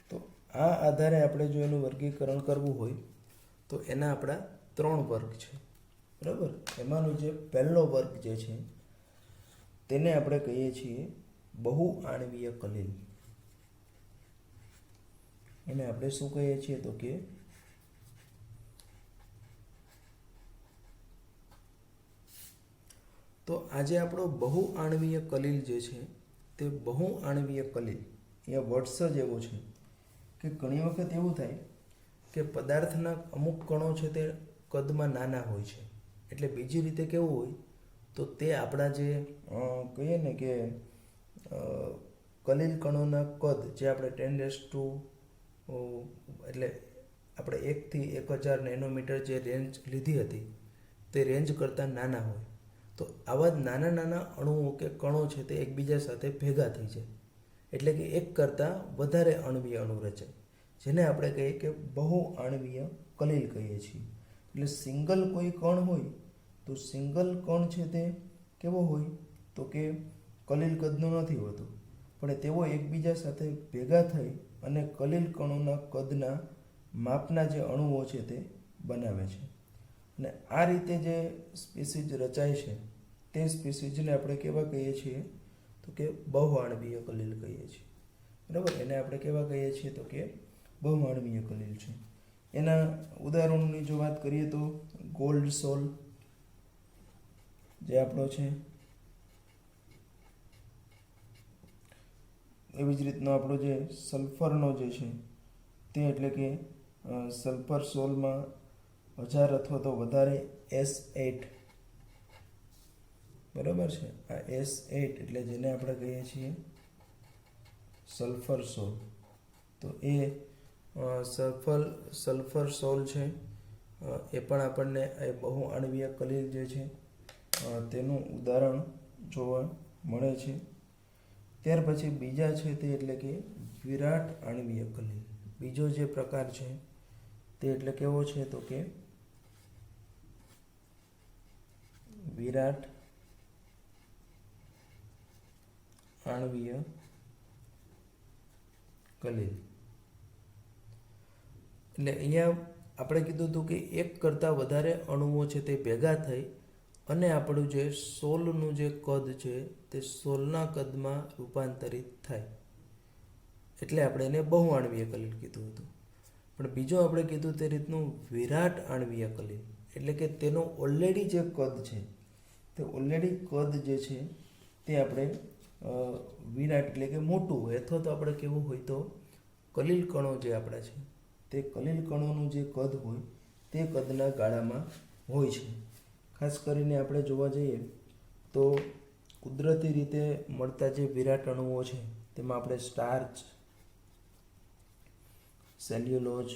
તો આ આધારે આપણે જો એનું વર્ગીકરણ કરવું હોય તો એના આપણા 3 વર્ગ છે. બરાબર, એમાંનો જે પહેલો વર્ગ જે છે તેને આપણે કહીએ છીએ બહુઆણવીય કલિલ. એને આપણે શું કહીએ છીએ તો કે તો આજે આપણો બહુઆણવીય કલિલ જે છે તે બહુઆણવીય કલિલ એ વર્ડ્સ જ એવો છે કે ઘણી વખત એવું થાય કે પદાર્થના અમુક કણો છે તે કદમાં નાના હોય છે. એટલે બીજી રીતે કેવું હોય તો તે આપણા જે કહીએ ને કે કલિલ કણોના કદ જે આપણે 10⁻⁴ એટલે આપણે 1 થી 1000 નેનોમીટર જે રેન્જ લીધી હતી તે રેન્જ કરતાં નાના હોય. તો આવા જ નાના નાના અણુઓ કે કણો છે તે એકબીજા સાથે ભેગા થઈ જાય એટલે કે એક કરતાં વધારે આણવીય અણુ રચાય, જેને આપણે કહીએ કે બહુઆણવીય કલિલ કહીએ છીએ. એટલે સિંગલ કોઈ કણ હોય તો સિંગલ કણ છે તે કેવો હોય તો કે કલિલ કદનો નથી હોતો, પણ તેઓ એકબીજા સાથે ભેગા થઈ અને કલિલ કણોના કદના માપના જે અણુઓ છે તે બનાવે છે. અને આ રીતે જે સ્પીસીજ રચાય છે તે સ્પીસીજને આપણે કેવા કહીએ છીએ તો કે બહુઆણવીય કલિલ કહીએ છીએ. બરાબર, એને આપણે કેવા કહીએ છીએ તો કે બહુઆણવીય કલિલ છે. એના ઉદાહરણોની જો વાત કરીએ તો ગોલ્ડ સોલ જે આપણો છે, એવી જ રીતનો આપણો જે સલ્ફરનો જે છે તે એટલે કે સલ્ફર સોલમાં 1000 અથવા તો વધારે S8. બરાબર છે, આ S8 એટલે જેને આપણે કહીએ છીએ સલ્ફર સોલ. તો એ સલ્ફર સોલ છે એ પણ આપણને એ બહુઆણવીય કલિલ જે છે તેનું ઉદાહરણ જોવા મળે છે. ત્યાર પછી બીજા છે તે એટલે કે વિરાટ આણ્વીય કલિલ. બીજો જે પ્રકાર છે તે એટલે કેવો છે તો કે વિરાટ આણ્વીય કલિલ. એટલે અહીંયા આપણે કીધું હતું કે એક કરતાં વધારે અણુઓ છે તે ભેગા થઈ અને આપણું જે સોલનું જે કદ છે તે સોલના કદમાં રૂપાંતરિત થાય એટલે આપણે એને બહુઆણ્વીય કલિલ કીધું હતું. પણ બીજો આપણે કીધું તે રીતનું વિરાટ આણ્વીય કલિલ એટલે કે તેનો ઓલરેડી જે કદ છે તે ઓલરેડી કદ જે છે તે આપણે વિરાટ એટલે કે મોટું હોય અથવા તો આપણે કેવું હોય તો કલિલ કણો જે આપણા છે તે કલિલ કણોનું જે કદ હોય તે કદના ગાળામાં હોય છે. ખાસ કરીને આપણે જોવા જઈએ તો કુદરતી રીતે મળતા જે વિરાટ અણુઓ છે તેમાં આપણે સ્ટાર્ચ, સેલ્યુલોજ,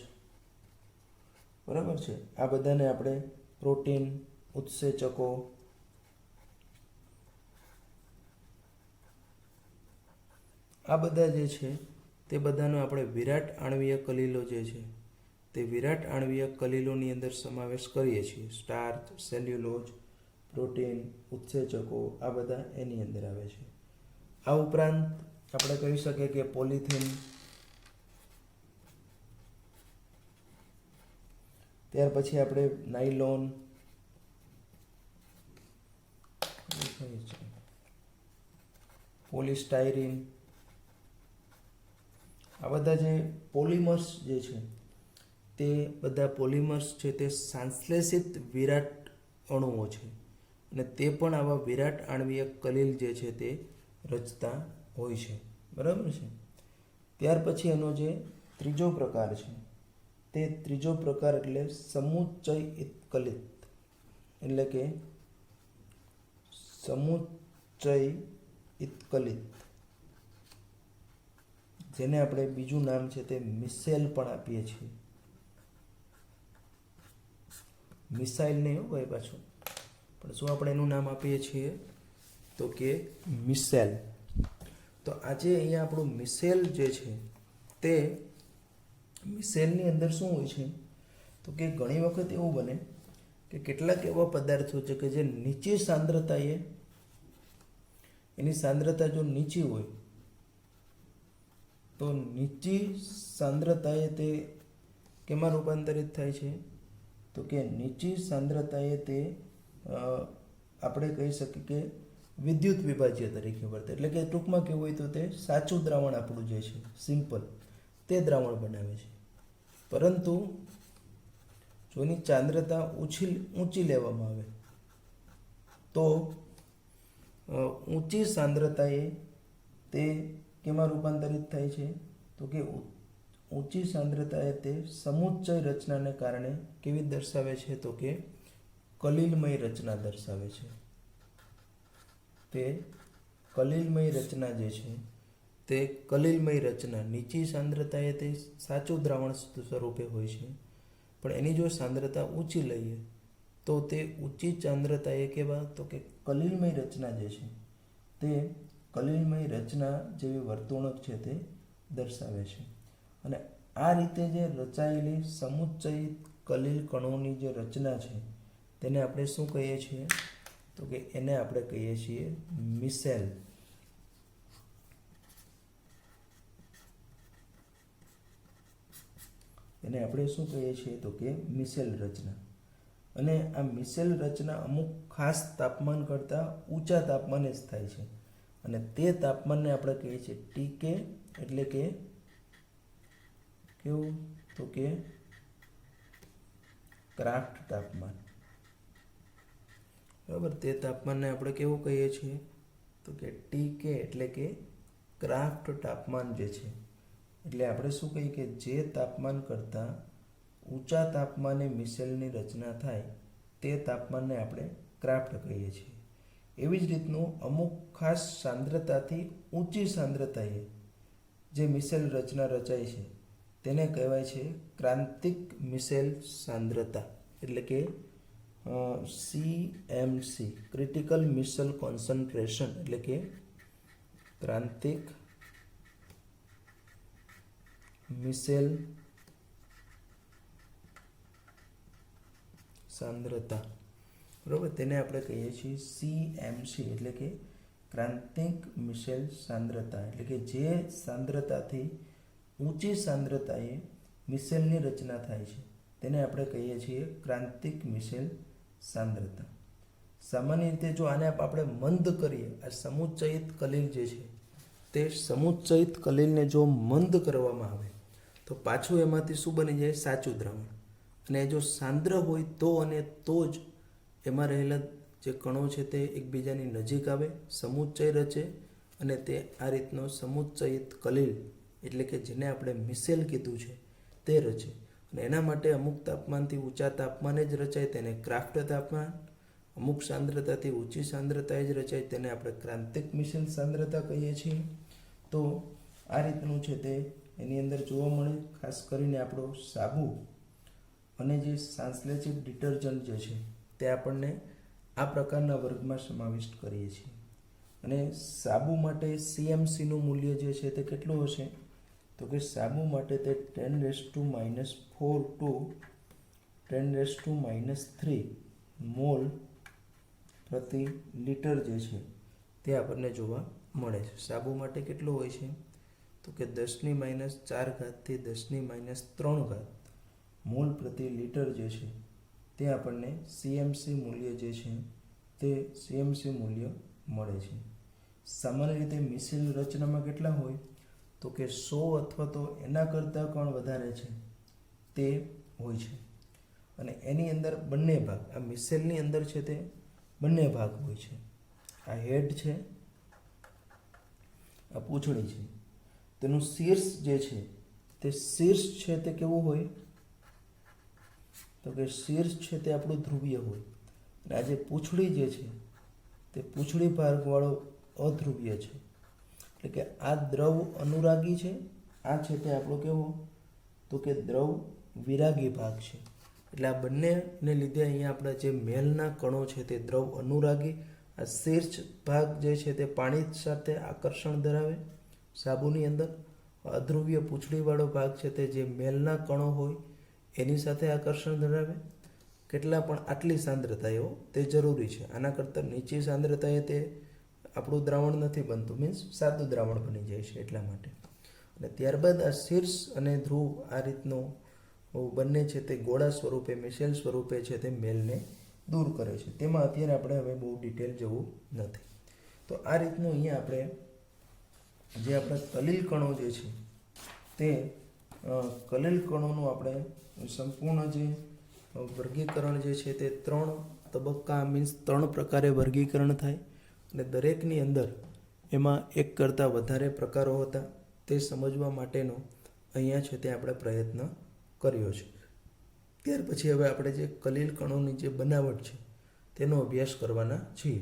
બરાબર છે, આ બધાને આપણે પ્રોટીન, ઉત્સેચકો, આ બધા જે છે તે બધાનો આપણે વિરાટ આણ્વીય કલિલો જે છે તે વિરાટ આણ્વીય કલિલોની અંદર સમાવેશ કરીએ છીએ. સ્ટાર્ચ, સેલ્યુલોજ, પ્રોટીન, ઉત્સેચકો આ બધા એની અંદર આવે છે. આ ઉપરાંત આપણે કહી શકીએ કે પોલિથીન, ત્યાર પછી આપણે નાયલોન, પોલિસ્ટાયરીન, આ બધા જે પોલિમર્સ જે છે તે બધા પોલિમર્સ છે તે સંશ્લેષિત વિરાટ અણુઓ છે અને તે પણ આવા વિરાટ આણ્વીય કલિલ જે છે તે રચતા હોય છે. બરાબર છે. ત્યાર પછી એનો જે ત્રીજો પ્રકાર છે તે ત્રીજો પ્રકાર એટલે સમુચ્ચયિત કલિત એટલે કે સમુચ્ચયિત કલિત, જેને આપણે બીજું નામ છે તે મિસેલ પણ આપીએ છીએ. મિસાઇલ નહીં હોય પાછું, પણ શું આપણે એનું નામ આપીએ છીએ તો કે મિસેલ. તો આજે અહીંયા આપણું મિસેલ જે છે તે મિસેલની અંદર શું હોય છે તો કે ઘણી વખત એવું બને કે કેટલાક એવા પદાર્થો છે કે જે નીચી સાંદ્રતાએ, એની સાંદ્રતા જો નીચી હોય તો નીચી સાંદ્રતાએ તે કેમાં રૂપાંતરિત થાય છે તો કે નીચી સાંદ્રતાએ તે આપણે કહી શકીએ કે વિદ્યુત વિભાજ્ય તરીકે વર્તે. એટલે કે ટૂંકમાં કેવું હોય તો તે સાચું દ્રાવણ આપણું જે છે સિમ્પલ તે દ્રાવણ બનાવે છે. પરંતુ જો એની સાંદ્રતા ઊંચી લેવામાં આવે તો ઊંચી સાંદ્રતાએ તે કેમાં રૂપાંતરિત થાય છે તો કે ઊંચી સાંદ્રતાએ તે સમુચ્ચય રચનાને કારણે કેવી દર્શાવે છે તો કે કલિલમય રચના દર્શાવે છે. તે કલિલમય રચના જે છે તે કલિલમય રચના નીચી સાંદ્રતાએ તે સાચું દ્રાવણ સ્વરૂપે હોય છે, પણ એની જો સાંદ્રતા ઊંચી લઈએ તો તે ઊંચી સાંદ્રતાએ કેવા તો કે કલિલમય રચના જે છે તે કલિલમય રચના જેવી વર્તણૂક છે તે દર્શાવે છે. અને આ રીતે જે રચાયેલી સમુચ્ચયિત કલિલ કણોની જે રચના છે તેને આપણે શું કહીએ છીએ તો કે એને આપણે કહીએ છીએ મિસેલ. એને આપણે શું કહીએ છીએ તો કે મિસેલ રચના. અને આ મિસેલ રચના અમુક ખાસ તાપમાન કરતાં ઊંચા તાપમાને જ થાય છે અને તે તાપમાનને આપણે કહીએ છીએ ટીકે એટલે કે કેવું તો કે ક્રાફ્ટ તાપમાન. બરાબર, તે તાપમાનને આપણે કેવું કહીએ છીએ તો કે ટીકે એટલે કે ક્રાફ્ટ તાપમાન જે છે. એટલે આપણે શું કહીએ કે જે તાપમાન કરતાં ઊંચા તાપમાને મિસેલની રચના થાય તે તાપમાનને આપણે ક્રાફ્ટ કહીએ છીએ. એવી જ રીતનું અમુક ખાસ સાંદ્રતાથી ઊંચી સાંદ્રતાએ જે મિસેલ રચના રચાય છે તેને કહેવાય છે ક્રાંતિક મિસેલ સાંદ્રતા એટલે કે CMC ક્રિટિકલ મિસેલ કોન્સન્ટ્રેશન એટલે કે ક્રાંતિક મિશેલ સાંદ્રતા, બરાબર, તેને આપણે કહીએ છીએ CMC, એટલે કે ક્રાંતિક મિશેલ સાંદ્રતા, એટલે કે જે સાંદ્રતાથી ઊંચી સાંદ્રતાએ મિશેલની રચના થાય છે તેને આપણે કહીએ છીએ ક્રાંતિક મિશેલ સાંદ્રતા. સામાન્ય રીતે જો આને આપણે મંદ કરીએ, આ સમુચ્ચયિત કલિલ જે છે તે સમુચ્ચયિત કલિલને જો મંદ કરવામાં આવે તો પાછું એમાંથી શું બની જાય? સાચું દ્રાવણ. અને જો સાંદ્ર હોય તો અને તો જ એમાં રહેલા જે કણો છે તે એકબીજાની નજીક આવે, સમુચ્ચય રચે અને તે આ રીતનો સમુચ્ચયિત કલિલ, એટલે કે જેને આપણે મિશેલ કીધું છે, તે રચે. અને એના માટે અમુક તાપમાનથી ઊંચા તાપમાને જ રચાય તેને ક્રાફ્ટ તાપમાન, અમુક સાંદ્રતાથી ઊંચી સાંદ્રતાએ જ રચાય તેને આપણે ક્રાંતિક મિશેલ સાંદ્રતા કહીએ છીએ. તો આ રીતનું છે તે એની અંદર જોવા મળે. ખાસ કરીને આપણો સાબુ અને જે સાંશ્લેષિત ડિટર્જન્ટ જે છે તે આપણને આ પ્રકારના વર્ગમાં સમાવિષ્ટ કરીએ છીએ. અને સાબુ માટે CMCનું મૂલ્ય જે છે તે કેટલું હશે? તો કે સાબુ માટે તે 10⁻⁴ to 10⁻³ મોલ પ્રતિ લિટર જે છે તે આપણને જોવા મળે છે. સાબુ માટે કેટલું હોય છે? તો કે 10⁻⁴ થી 10⁻³ મોલ પ્રતિ લિટર જે છે તે આપણને CMC મૂલ્ય જે છે તે CMC મૂલ્ય મળે છે. સામાન્ય રીતે મિશેલ રચનામાં કેટલા હોય? તો કે 100 અથવા તો એના કરતાં પણ વધારે છે તે હોય છે. અને એની અંદર બંને ભાગ, આ મિશેલની અંદર છે તે બંને ભાગ હોય છે. આ હેડ છે, આ પૂંછડી છે. તેનું શીર્ષ જે છે તે શીર્ષ છે તે કેવું હોય? તો કે શીર્ષ છે તે આપણું ધ્રુવીય હોય. અને આ જે પૂંછડી જે છે તે પૂંછડી ભાગવાળો અધ્રુવીય છે. એટલે કે આ દ્રવ અનુરાગી છે, આ છે તે આપણો કેવો? તો કે દ્રવ વિરાગી ભાગ છે. એટલે આ બંનેને લીધે અહીંયા આપણા જે મેલના કણો છે તે દ્રવ અનુરાગી, આ શીર્ષ ભાગ જે છે તે પાણી સાથે આકર્ષણ ધરાવે સાબુની અંદર, અધ્રુવીય પૂંછડીવાળો ભાગ છે તે જે મેલના કણો હોય એની સાથે આકર્ષણ ધરાવે. કેટલા પણ આટલી સાંદ્રતાઓ તે જરૂરી છે. આના કરતાં નીચી સાંદ્રતાએ તે આપણું દ્રાવણ નથી બનતું, મીન્સ સાદું દ્રાવણ બની જાય છે એટલા માટે. અને ત્યારબાદ આ શીર્ષ અને ધ્રુવ આ રીતનો બંને છે તે ગોળા સ્વરૂપે, મિશેલ સ્વરૂપે છે તે મેલને દૂર કરે છે. તેમાં અત્યારે આપણે હવે બહુ ડિટેલ જવું નથી. તો આ રીતનું અહીંયા આપણે જે આપણા કલિલ કણો જે છે તે કલિલ કણોનું આપણે સંપૂર્ણ જે વર્ગીકરણ જે છે તે 3 તબક્કા, મીન્સ 3 પ્રકારે વર્ગીકરણ થાય. અને દરેકની અંદર એમાં એક કરતાં વધારે પ્રકારો હતા તે સમજવા માટેનો અહીંયા છે તે આપણે પ્રયત્ન કર્યો છે. ત્યાર પછી હવે આપણે જે કલિલ કણોની જે બનાવટ છે તેનો અભ્યાસ કરવાના છીએ.